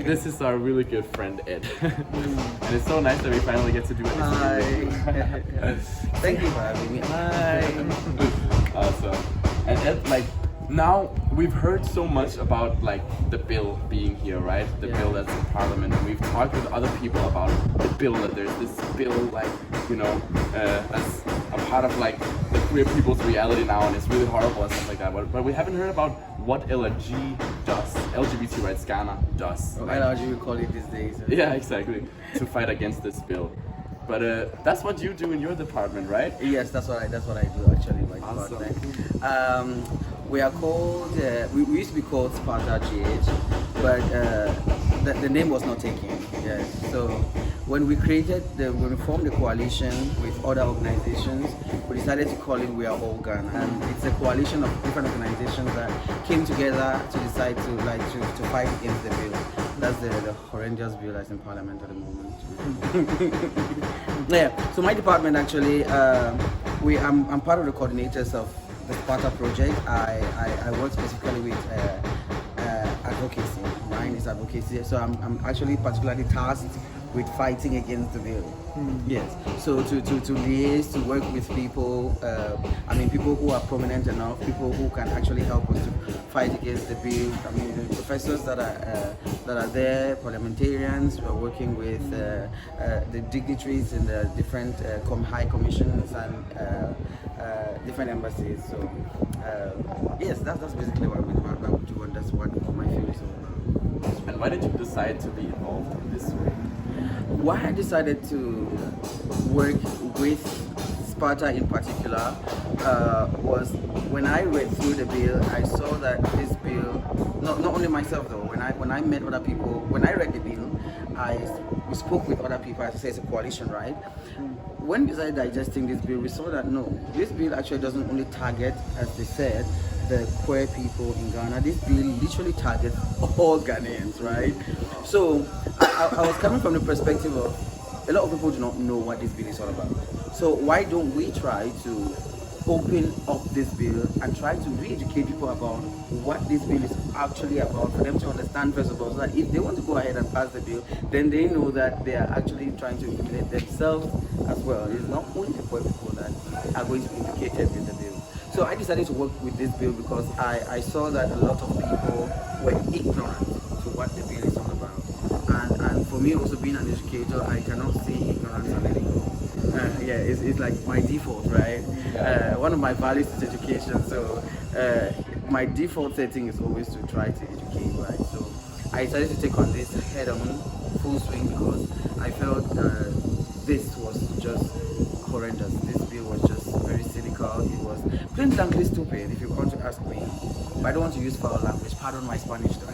this is our really good friend Ed. And it's so nice that we finally get to do it. Hi. Thank you for having me. Hi. Awesome. And Ed, like, now we've heard so much about like the bill being here, right? The bill that's in Parliament, and we've talked with other people about the bill, that there's this bill, like, you know, as a part of like the queer people's reality now, and it's really horrible and stuff like that. But we haven't heard about what LRG does, LGBT Rights Ghana does. Like, LRG we call it these days. Yeah, exactly. To fight against this bill. But that's what you do in your department, right? Yes, that's what I do actually in my department. We are called, we used to be called Sparta GH, but the name was not taken. Yes. So when we when we formed the coalition with other organizations, we decided to call it We Are All Ghana. And it's a coalition of different organizations that came together to decide to fight against the bill. That's the horrendous bill that's in Parliament at the moment. Yeah. So my department actually, I'm part of the coordinators of the Sparta project. I work specifically with advocacy. Mine is advocacy. So I'm actually particularly tasked with fighting against the bill. Yes. So to liaise, to work with people, people who are prominent enough, people who can actually help us to fight against the bill. I mean, the professors that are there, parliamentarians. We're working with the dignitaries in the different high commissions and different embassies. So yes, that's basically what we do, and that's what my field is all about. And why did you decide to be involved in this way? Why I decided to work with Sparta in particular was when I read through the bill, I saw that this bill, not only myself though, when I met other people, when I read the bill, we spoke with other people, as I say, it's a coalition, right? When we started digesting this bill, we saw that no, this bill actually doesn't only target, as they said, the queer people in Ghana. This bill literally targets all Ghanaians, right? So I was coming from the perspective of a lot of people do not know what this bill is all about. So why don't we try to open up this bill and try to re-educate people about what this bill is actually about, for them to understand first of all, so that if they want to go ahead and pass the bill, then they know that they are actually trying to implicate themselves as well. It's not only the poor people that are going to be implicated in the bill. So I decided to work with this bill because I saw that a lot of people were ignorant to what the bill is all about. And for me, also being an educator, I cannot see ignorance and letting go. It's like my default, right? One of my values is education, so my default setting is always to try to educate, right? So I decided to take on this head on, full swing, because I felt this was just horrendous. This bill was just very cynical. It was plain blankly stupid, if you want to ask me. But I don't want to use foul language. Pardon my Spanish, though.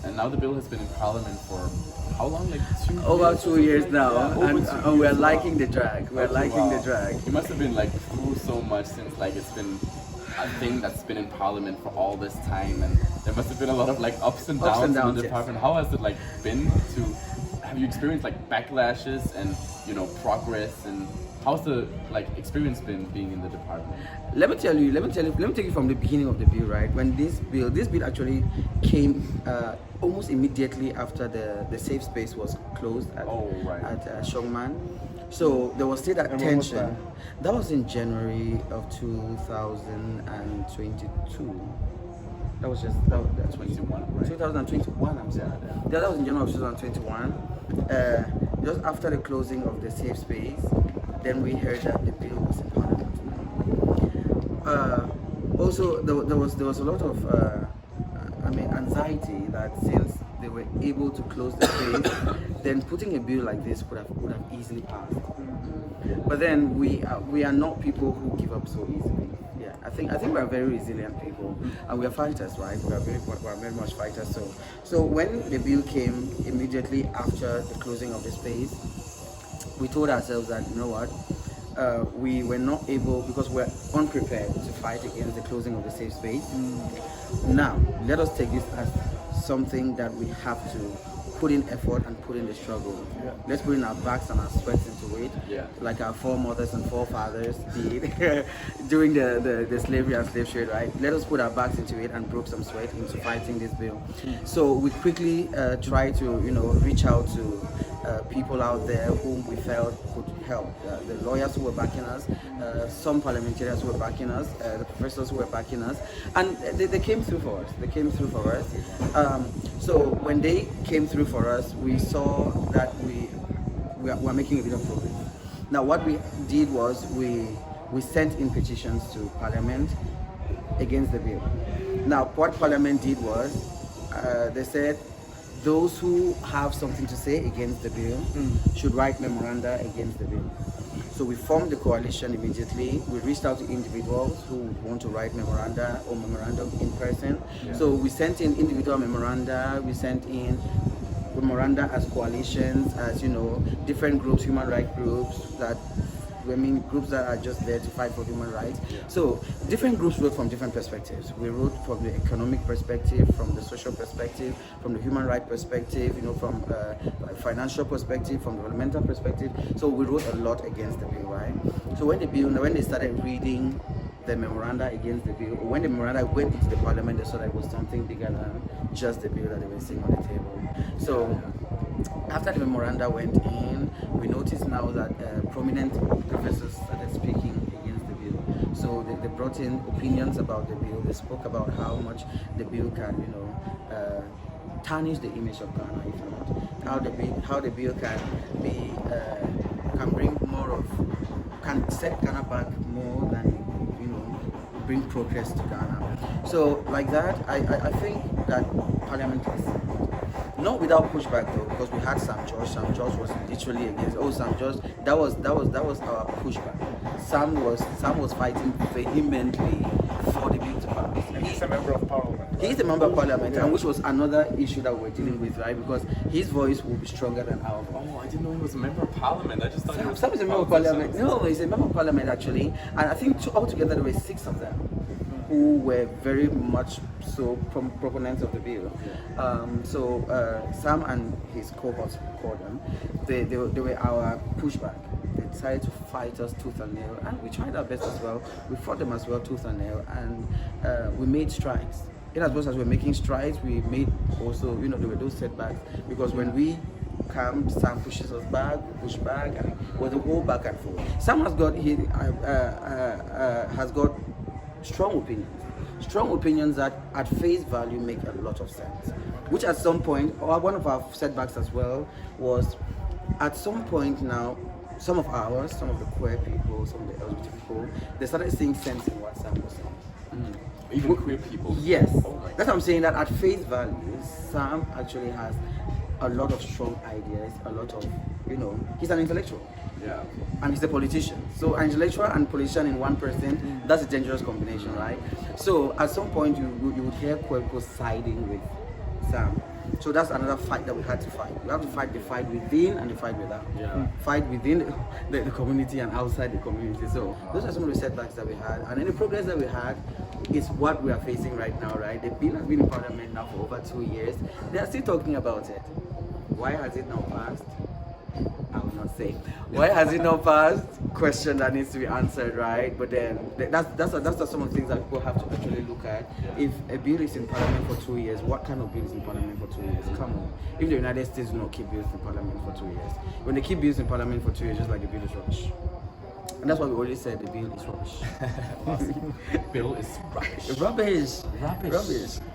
And now the bill has been in Parliament for how long? Like 2 years? Over 2 years now, Yeah, and we're liking the drag. We're liking the drag. You must have been like through so much since like it's been a thing that's been in Parliament for all this time, and there must have been a lot of like ups and downs in the department. Yes. How has it like been to? Have you experienced like backlashes and progress, and how's the like experience been being in the department? Let me take you from the beginning of the bill, right? When this bill actually came almost immediately after the safe space was closed at Shongman. So there was still that tension. That was in January of 2022. That was 21, right? 2021, I'm saying. Yeah, that was in January of 2021. Just after the closing of the safe space, then we heard that the bill was in Parliament. Also, there was a lot of anxiety that since they were able to close the space, then putting a bill like this would have easily passed. But then we are not people who give up so easily. Yeah, I think we are very resilient people, and we are fighters, right? We are very much fighters. So when the bill came immediately after the closing of the space, we told ourselves that, you know what, we were not able, because we're unprepared to fight against the closing of the safe space. Now let us take this as something that we have to put in effort and put in the struggle. Yeah. Let's put in our backs and our sweats into it, Yeah. like our foremothers and forefathers did during the slavery and slave trade, right? Let us put our backs into it and broke some sweat into fighting this bill. So we quickly try to, reach out to people out there whom we felt could help. The lawyers who were backing us, some parliamentarians who were backing us, the professors who were backing us, and they came through for us. They came through for us. So when they came through for us, we saw that we were making a bit of progress. Now what we did was we sent in petitions to Parliament against the bill. Now what Parliament did was they said those who have something to say against the bill should write memoranda against the bill. So we formed the coalition immediately. We reached out to individuals who would want to write memoranda or memorandum in person. Yeah. So we sent in individual memoranda, we sent in memoranda as coalitions, as different groups, human rights groups groups that are just there to fight for human rights. Yeah. So different groups wrote from different perspectives. We wrote from the economic perspective, from the social perspective, from the human rights perspective, from financial perspective, from developmental perspective. So we wrote a lot against the bill, right? So when they started reading the memoranda against the bill, or when the memoranda went into the parliament, they saw that it was something bigger than just the bill that they were seeing on the table. So after the memoranda went in, we noticed now that prominent professors started speaking against the bill. So they brought in opinions about the bill. They spoke about how much the bill can, tarnish the image of Ghana, if not. How the bill can bring more of, can set Ghana back more than, bring progress to Ghana. So like that, I think that Parliament is not without pushback though, because we had Sam George. Sam George was literally against. Sam George. That was our pushback. Sam was fighting vehemently for the bill to pass. And he's a member of parliament. He's a member of parliament, Yeah. and which was another issue that we're dealing with, right? Because his voice will be stronger than our voice. Oh, I didn't know he was a member of parliament. I just thought he was Sam is a member of parliament. No, he's a member of parliament actually, and I think altogether there were 6 of them who were very much so proponents of the bill. So Sam and his cohorts, called them, they were our pushback. They decided to fight us tooth and nail, and we tried our best as well. We fought them as well tooth and nail, and we made strides. In as much as we're making strides, we made also, there were those setbacks, because when we come, Sam pushes us back, we push back, and it was a whole back and forth. Sam has got strong opinions that at face value make a lot of sense, which at some point, or one of our setbacks as well, was at some point now, some of the queer people, some of the LGBT people, they started seeing sense in what Sam was saying. Even queer people. Yes, Oh my that's what I'm saying, that at face value, Sam actually has a lot of strong ideas, a lot of, he's an intellectual. Yeah. And he's a politician. So an intellectual and politician in one person, that's a dangerous combination, right? So at some point you would hear queer people siding with Sam. So that's another fight that we had to fight. We have to fight the fight within and the fight without. Yeah. Fight within the community and outside the community. So those are some of the setbacks that we had. And then the progress that we had is what we are facing right now, right? The bill has been in Parliament now for over 2 years. They are still talking about it. Why has it not passed? I will not say. Why has it not passed? Question that needs to be answered, right? But then that's some of the things that people have to actually look at. If a bill is in Parliament for 2 years, what kind of bill is in Parliament for 2 years? Come on. If the United States do not keep bills in Parliament for 2 years, when they keep bills in Parliament for 2 years, just like the bill is rubbish. And that's why we always said the bill is rubbish. Bill is rubbish.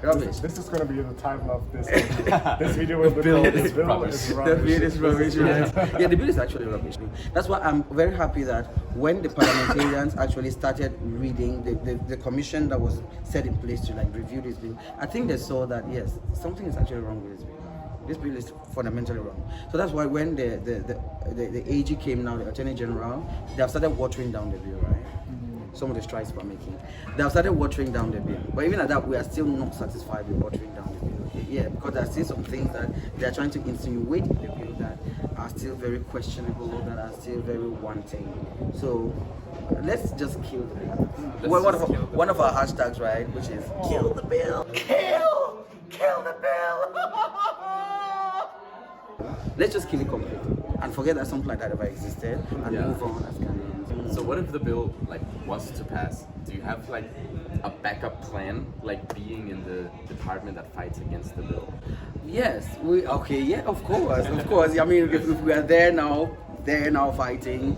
Rubbish. This is going to be the title of this. This video is the bill is rubbish. The bill is rubbish, right? Yeah, the bill is actually rubbish. That's why I'm very happy that when the parliamentarians actually started reading the commission that was set in place to review this bill, I think they saw that yes, something is actually wrong with this bill. This bill is fundamentally wrong. So that's why when the AG came now, the Attorney General, they have started watering down the bill, right? Some of the strides we're making. They have started watering down the bill. But even at that, we are still not satisfied with watering down the bill. Yeah, because there are still some things that they are trying to insinuate in the bill that are still very questionable, that are still very wanting. So let's just kill the bill. One of our hashtags, right, which is kill the bill. Kill the bill. Let's just kill it completely and forget that something like that ever existed and Yeah. move on as Ghanaians. So what if the bill like was to pass? Do you have like a backup plan, like being in the department that fights against the bill? Yes, of course. I mean, if we are there now fighting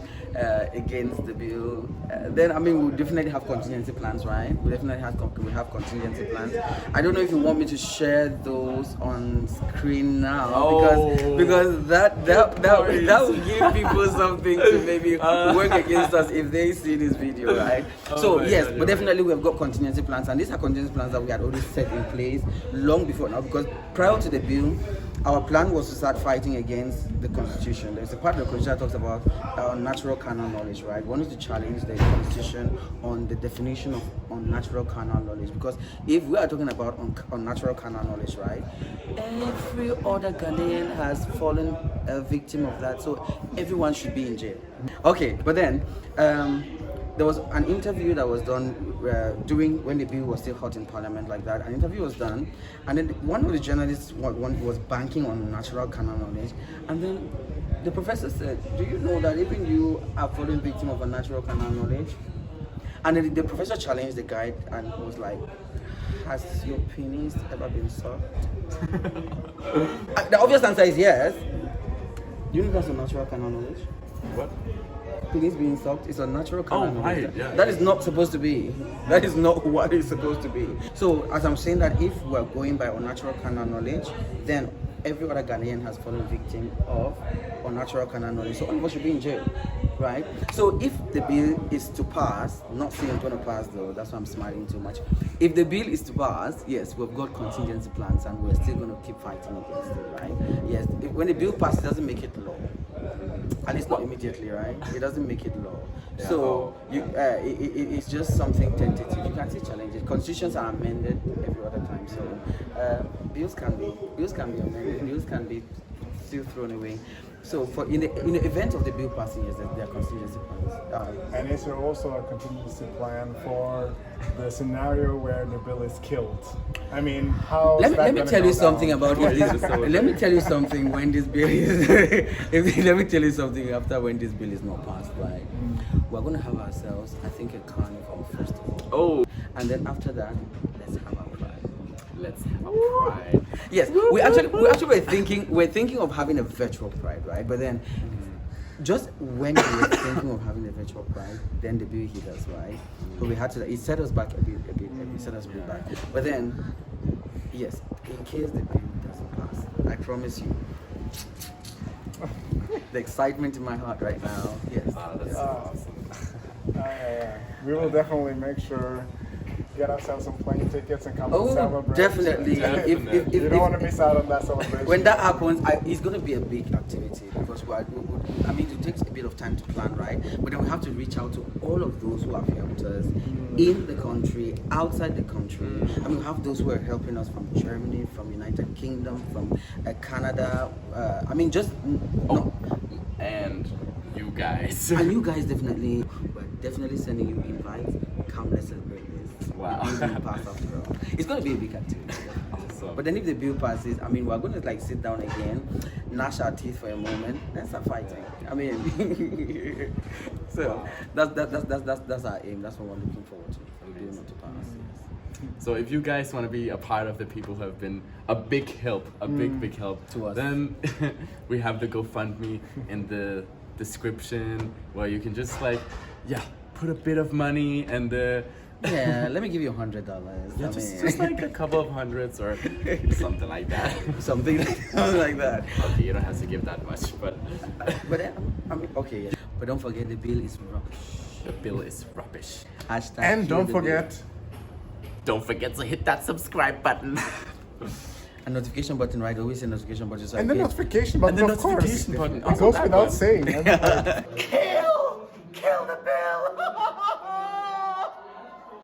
against the bill, then I mean, we definitely have contingency plans, right? We definitely have contingency plans. I don't know if you want me to share those on screen now because that will give people something to maybe work against us if they see this video, right? So yes, but definitely we have got contingency plans, and these are contingency plans that we had already set in place long before now, because prior to the bill, our plan was to start fighting against the Constitution. There's a part of the Constitution that talks about natural carnal knowledge, right? We wanted to challenge the Constitution on the definition of unnatural carnal knowledge, because if we are talking about unnatural carnal knowledge, right, every other Ghanaian has fallen a victim of that, so everyone should be in jail. Okay, but then there was an interview that was done during when the bill was still hot in Parliament like that. An interview was done, and then one of the journalists was banking on natural carnal knowledge, and then the professor said, "Do you know that even you are falling victim of a natural carnal knowledge?" And then the professor challenged the guy and was like, "Has your penis ever been sucked?" The obvious answer is yes. Do you know that's a natural carnal knowledge? What? Penis being sucked is a natural carnal knowledge. Right, yeah. That is not supposed to be. That is not what it's supposed to be. So, as I'm saying that if we're going by unnatural carnal knowledge, then every other Ghanaian has fallen victim of unnatural carnal knowledge. So all of us should be in jail, right? So if the bill is to pass, not saying it's going to pass though, that's why I'm smiling too much. If the bill is to pass, yes, we've got contingency plans and we're still going to keep fighting against it, right? Yes, when the bill passes, it doesn't make it law. At least not immediately, right? It doesn't make it law. Yeah. So it's just something tentative. You can still challenge it. Constitutions are amended every other time, so bills can be amended. Bills can be still thrown away. So for in the event of the bill passing, yes, there are contingency plans. And is there also a contingency plan for the scenario where the bill is killed? I mean, how? Let me tell you something about this. Let me tell you something when this bill is. Let me tell you something after when this bill is not passed, right? We're going to have ourselves, I think, a carnival first of all. Oh, And then after that, let's have our pride. let's have a pride. Yes, we actually we're thinking of having a virtual pride, right? But then just when we were thinking of having a virtual pride, then the bill hit us, right? So we had to, it set us back a bit, it set us a bit back. But then, yes, in case the bill doesn't pass, I promise you, the excitement in my heart right now, yes. That's awesome. We will definitely make sure get ourselves some plane tickets and come and Oh, celebrate. definitely. If You don't want to miss out on that celebration. when that happens, it's going to be a big activity because I mean, it takes a bit of time to plan, right? But then we have to reach out to all of those who have helped us in the country, outside the country. I mean, we have those who are helping us from Germany, from United Kingdom, from Canada. I mean, just no. And you guys. And you guys we're definitely sending you invites. Come, let's celebrate this. Wow. The bill will pass after all. It's going to be a big activity. Awesome. But then if the bill passes, I mean, we're going to like sit down again, gnash our teeth for a moment, and start fighting. I mean, so that's our aim. That's what we're looking forward to. For the bill not to pass. So if you guys want to be a part of the people who have been a big help, big help To us. then we have the GoFundMe in the description where you can just like, put a bit of money and Yeah, let me give you $100. yeah, just like a couple of hundreds or something like that. something like that. Okay, you don't have to give that much, but But I mean, okay, yeah. But don't forget the bill is rubbish. the bill is rubbish. Hashtag And hear don't the bill. forget, Don't forget to hit that subscribe button. A notification button, right? Always a notification button. So and the I get- notification button, And the of course. notification button. It Also goes that without one. saying. Kill the bill!